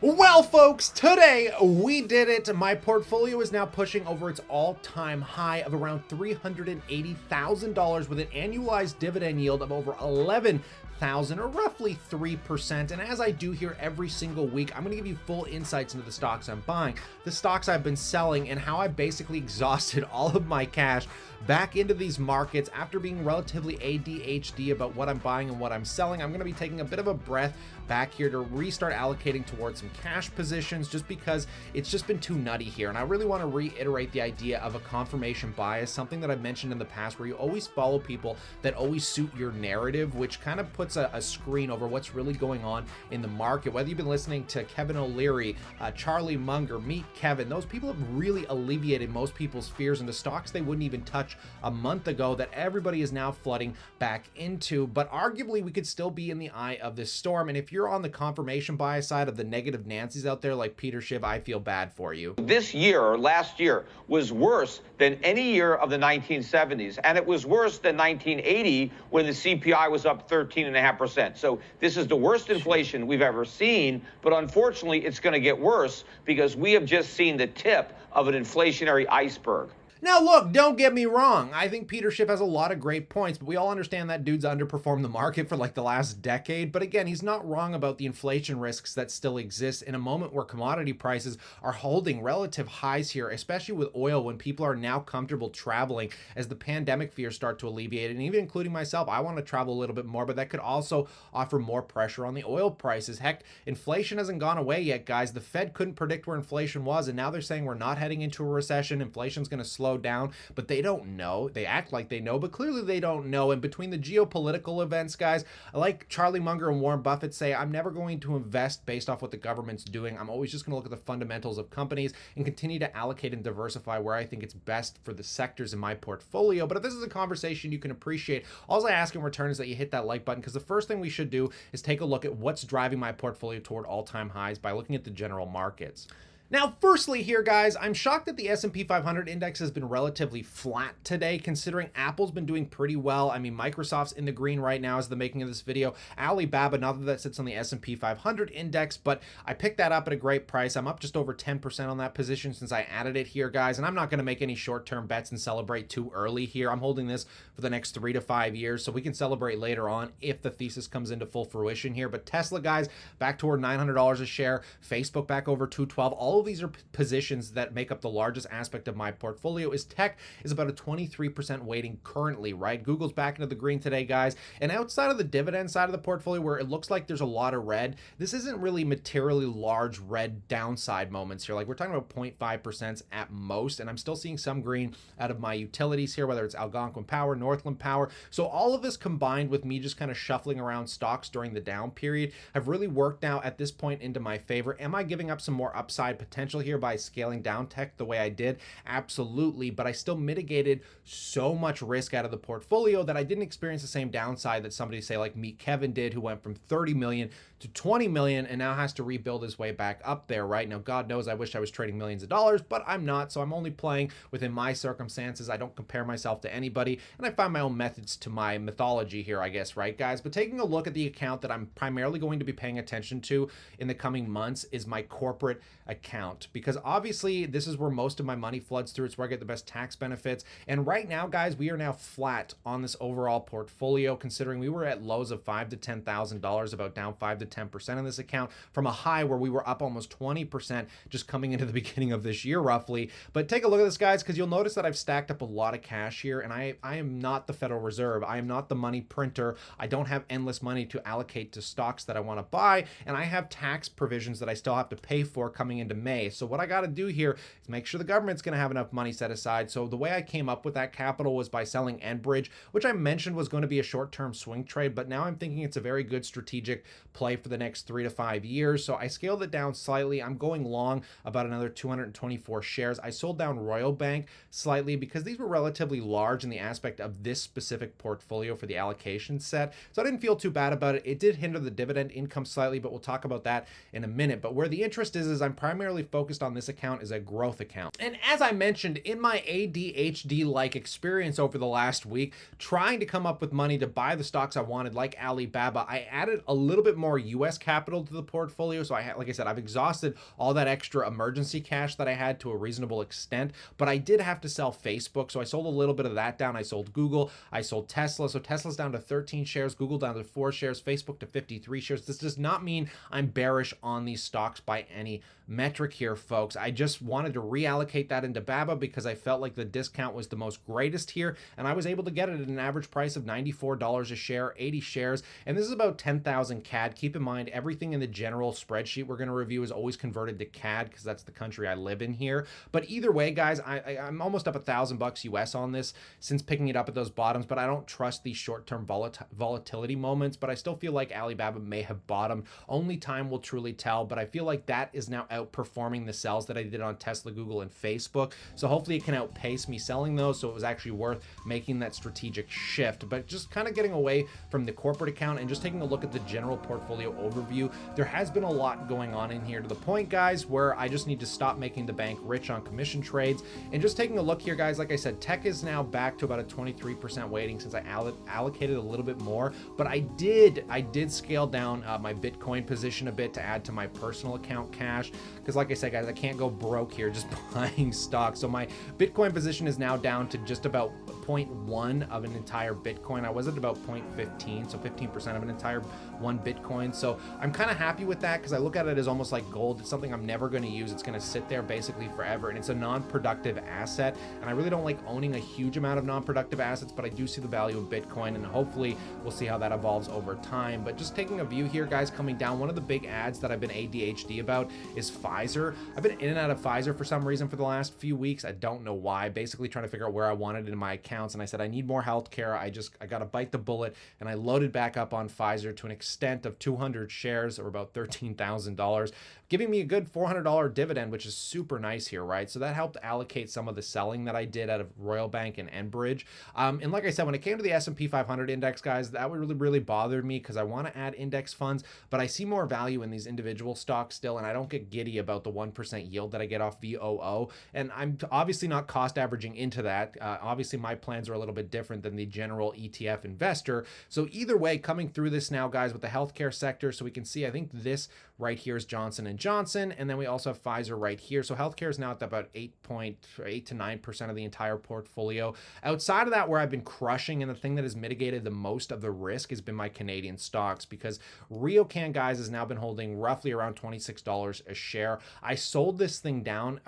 Well, folks, today we did it. My portfolio is now pushing over its all-time high of around $380,000 with an annualized dividend yield of over 11,000 or roughly 3%. And as I do here every single week, I'm going to give you full insights into the stocks I'm buying, the stocks I've been selling, and how I basically exhausted all of my cash back into these markets after being relatively ADHD about what I'm buying and what I'm selling. I'm going to be taking a bit of a breath back here to restart allocating towards some cash positions just because it's just been too nutty here. And I really want to reiterate the idea of a confirmation bias, something that I've mentioned in the past where you always follow people that always suit your narrative, which kind of puts a screen over what's really going on in the market. Whether you've been listening to Kevin O'Leary, Charlie Munger, Meet Kevin, those people have really alleviated most people's fears into stocks they wouldn't even touch a month ago that everybody is now flooding back into. But arguably we could still be in the eye of this storm. And if you're on the confirmation bias side of the negative Nancy's out there like Peter Schiff, I feel bad for you. This year, or last year, was worse than any year of the 1970s. And it was worse than 1980 when the CPI was up 13.5%. So this is the worst inflation we've ever seen. But unfortunately, it's going to get worse because we have just seen the tip of an inflationary iceberg. Now, look, don't get me wrong. I think Peter Schiff has a lot of great points, but we all understand that dude's underperformed the market for like the last decade. But again, he's not wrong about the inflation risks that still exist in a moment where commodity prices are holding relative highs here, especially with oil when people are now comfortable traveling as the pandemic fears start to alleviate. And even including myself, I want to travel a little bit more, but that could also offer more pressure on the oil prices. Heck, inflation hasn't gone away yet, guys. The Fed couldn't predict where inflation was, and now they're saying we're not heading into a recession. Inflation's going to slow down, but they don't know. They act like they know, but clearly they don't know. And between the geopolitical events, guys, like Charlie Munger and Warren Buffett say, I'm never going to invest based off what the government's doing. I'm always just going to look at the fundamentals of companies and continue to allocate and diversify where I think it's best for the sectors in my portfolio. But if this is a conversation you can appreciate, all I ask in return is that you hit that like button, because the first thing we should do is take a look at what's driving my portfolio toward all-time highs by looking at the general markets. Now, firstly here, guys, I'm shocked that the S&P 500 index has been relatively flat today, considering Apple's been doing pretty well. I mean, Microsoft's in the green right now as the making of this video. Alibaba, not that that sits on the S&P 500 index, but I picked that up at a great price. I'm up just over 10% on that position since I added it here, guys, and I'm not going to make any short-term bets and celebrate too early here. I'm holding this for the next 3 to 5 years, so we can celebrate later on if the thesis comes into full fruition here. But Tesla, guys, back toward $900 a share. Facebook back over 212. All of these are positions that make up the largest aspect of my portfolio. Is tech is about a 23% weighting currently, right? Google's back into the green today, guys. And outside of the dividend side of the portfolio where it looks like there's a lot of red, this isn't really materially large red downside moments here. Like we're talking about 0.5% at most, and I'm still seeing some green out of my utilities here, whether it's Algonquin Power, Northland Power. So all of this combined with me just kind of shuffling around stocks during the down period have really worked now at this point into my favor. Am I giving up some more upside potential here by scaling down tech the way I did? Absolutely, but I still mitigated so much risk out of the portfolio that I didn't experience the same downside that somebody say like Meet Kevin did, who went from 30 million to 20 million and now has to rebuild his way back up there, right? Now, God knows I wish I was trading millions of dollars, but I'm not, so I'm only playing within my circumstances. I don't compare myself to anybody, and I find my own methods to my mythology here, I guess, right, guys? But taking a look at the account that I'm primarily going to be paying attention to in the coming months is my corporate account, because obviously this is where most of my money floods through. It's where I get the best tax benefits. And right now, guys, we are now flat on this overall portfolio, considering we were at lows of $5,000 to $10,000, about down 5 to 10% in this account from a high where we were up almost 20% just coming into the beginning of this year, roughly. But take a look at this, guys, because you'll notice that I've stacked up a lot of cash here, and I am not the Federal Reserve. I am not the money printer. I don't have endless money to allocate to stocks that I want to buy, and I have tax provisions that I still have to pay for coming into May. So what I got to do here is make sure the government's going to have enough money set aside. So the way I came up with that capital was by selling Enbridge, which I mentioned was going to be a short-term swing trade, but now I'm thinking it's a very good strategic play for the next 3 to 5 years. So I scaled it down slightly. I'm going long about another 224 shares. I sold down Royal Bank slightly because these were relatively large in the aspect of this specific portfolio for the allocation set. So I didn't feel too bad about it. It did hinder the dividend income slightly, but we'll talk about that in a minute. But where the interest is I'm primarily primarily focused on this account as a growth account. And as I mentioned, in my ADHD-like experience over the last week, trying to come up with money to buy the stocks I wanted, like Alibaba, I added a little bit more US capital to the portfolio. So like I said, I've exhausted all that extra emergency cash that I had to a reasonable extent, but I did have to sell Facebook. So I sold a little bit of that down. I sold Google, I sold Tesla. So Tesla's down to 13 shares, Google down to 4 shares, Facebook to 53 shares. This does not mean I'm bearish on these stocks by any metric here, folks. I just wanted to reallocate that into BABA because I felt like the discount was the most greatest here, and I was able to get it at an average price of $94 a share, 80 shares, and this is about 10,000 CAD. Keep in mind, everything in the general spreadsheet we're going to review is always converted to CAD because that's the country I live in here. But either way, guys, I'm almost up $1,000 US on this since picking it up at those bottoms, but I don't trust these short-term volatility moments, but I still feel like Alibaba may have bottomed. Only time will truly tell, but I feel like that is now outperforming the sells that I did on Tesla, Google, and Facebook. So hopefully it can outpace me selling those, so it was actually worth making that strategic shift. But just kind of getting away from the corporate account and just taking a look at the general portfolio overview, there has been a lot going on in here to the point, guys, where I just need to stop making the bank rich on commission trades. And just taking a look here, guys, like I said, tech is now back to about a 23% weighting since I allocated a little bit more, but I did scale down my Bitcoin position a bit to add to my personal account cash, because like I said, guys, I can't go broke here just buying stocks. So my Bitcoin position is now down to just about 0.1 of an entire Bitcoin. I was at about 0.15, so 15% of an entire one Bitcoin. So I'm kind of happy with that because I look at it as almost like gold. It's something I'm never going to use. It's going to sit there basically forever, and it's a non-productive asset. And I really don't like owning a huge amount of non-productive assets, but I do see the value of Bitcoin, and hopefully we'll see how that evolves over time. But just taking a view here, guys, coming down, one of the big ads that I've been ADHD about is Pfizer. I've been in and out of Pfizer for some reason for the last few weeks. I don't know why. Basically trying to figure out where I wanted it in my accounts, and I said I need more healthcare. I got to bite the bullet, and I loaded back up on Pfizer to an extent of 200 shares, or about $13,000, giving me a good $400 dividend, which is super nice here, right? So that helped allocate some of the selling that I did out of Royal Bank and Enbridge. And like I said, when it came to the S&P 500 index, guys, that really bothered me because I want to add index funds, but I see more value in these individual stocks still, and I don't get giddy about the 1% yield that I get off VOO. And I'm obviously not cost averaging into that. Obviously, my plans are a little bit different than the general ETF investor. So either way, coming through this now, guys, with the healthcare sector, so we can see, I think this right here is Johnson & Johnson, and then we also have Pfizer right here. So healthcare is now at about 8 to 9% of the entire portfolio. Outside of that, where I've been crushing, and the thing that has mitigated the most of the risk has been my Canadian stocks, because Riocan, guys, has now been holding roughly around $26 a share. I sold this thing down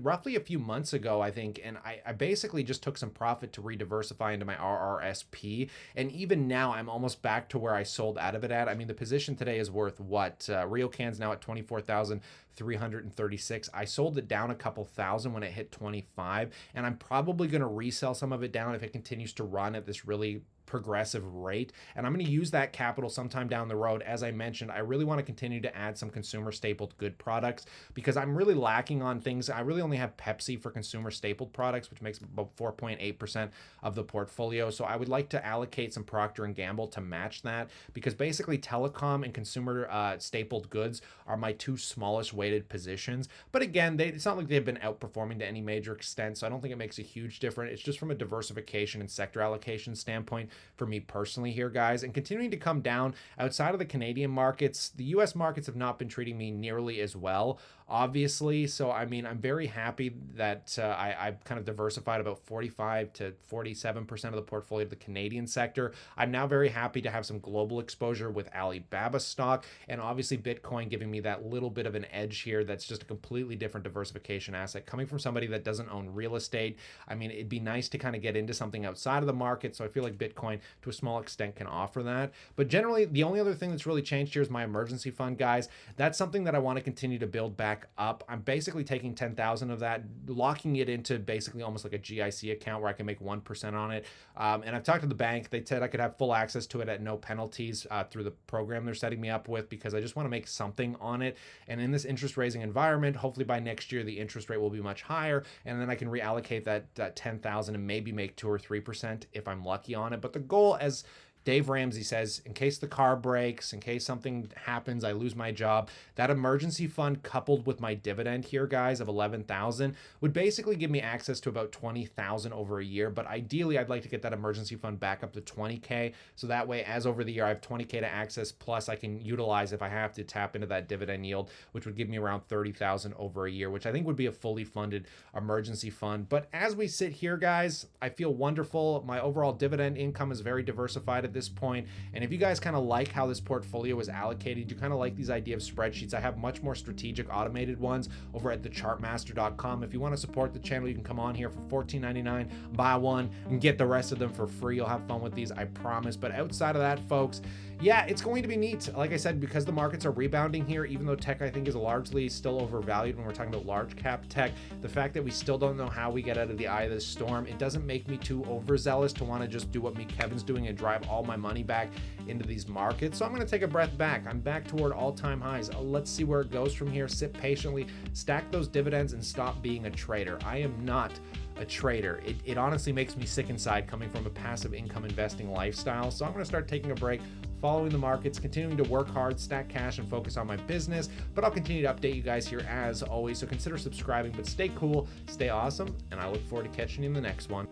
roughly a few months ago, I think, and I basically just took some profit to re-diversify into my RRSP, and even now I'm almost back to where I sold out of it at. I mean, the position today is worth what? Riocan's now at 24,336. I sold it down a couple thousand when it hit 25, and I'm probably going to resell some of it down if it continues to run at this really progressive rate, and I'm going to use that capital sometime down the road. As I mentioned, I really want to continue to add some consumer stapled good products because I'm really lacking on things. I really only have Pepsi for consumer stapled products, which makes about 4.8% of the portfolio. So I would like to allocate some Procter & Gamble to match that, because basically telecom and consumer stapled goods are my two smallest weighted positions. But again, it's not like they've been outperforming to any major extent, so I don't think it makes a huge difference. It's just from a diversification and sector allocation standpoint for me personally here, guys. And continuing to come down outside of the Canadian markets, the US markets have not been treating me nearly as well, obviously. So I mean, I'm very happy that I've kind of diversified about 45 to 47% of the portfolio to the Canadian sector. I'm now very happy to have some global exposure with Alibaba stock, and obviously Bitcoin giving me that little bit of an edge here. That's just a completely different diversification asset coming from somebody that doesn't own real estate. I mean, it'd be nice to kind of get into something outside of the market, so I feel like Bitcoin to a small extent can offer that. But generally, the only other thing that's really changed here is my emergency fund, guys. That's something that I want to continue to build back up. I'm basically taking 10,000 of that, locking it into basically almost like a GIC account where I can make 1% on it. And I've talked to the bank. They said I could have full access to it at no penalties through the program they're setting me up with, because I just want to make something on it. And in this interest raising environment, hopefully by next year, the interest rate will be much higher. And then I can reallocate that 10,000 and maybe make 2 or 3% if I'm lucky on it. But the goal, as Dave Ramsey says, in case the car breaks, in case something happens, I lose my job, that emergency fund coupled with my dividend here, guys, of 11,000 would basically give me access to about 20,000 over a year. But ideally, I'd like to get that emergency fund back up to 20K. So that way, as over the year, I have 20K to access, plus I can utilize if I have to tap into that dividend yield, which would give me around 30,000 over a year, which I think would be a fully funded emergency fund. But as we sit here, guys, I feel wonderful. My overall dividend income is very diversified at this point. And if you guys kind of like how this portfolio is allocated, you kind of like these idea of spreadsheets, I have much more strategic automated ones over at thechartmaster.com. If you want to support the channel, you can come on here for $14.99, buy one and get the rest of them for free. You'll have fun with these, I promise. But outside of that, folks, yeah, it's going to be neat. Like I said, because the markets are rebounding here, even though tech, I think, is largely still overvalued when we're talking about large cap tech, the fact that we still don't know how we get out of the eye of this storm, it doesn't make me too overzealous to want to just do what me Kevin's doing and drive all my money back into these markets. So I'm going to take a breath back. I'm back toward all-time highs. Let's see where it goes from here. Sit patiently, stack those dividends, and stop being a trader. I am not a trader. It honestly makes me sick inside coming from a passive income investing lifestyle. So I'm going to start taking a break, following the markets, continuing to work hard, stack cash, and focus on my business. But I'll continue to update you guys here as always. So consider subscribing, but stay cool, stay awesome, and I look forward to catching you in the next one.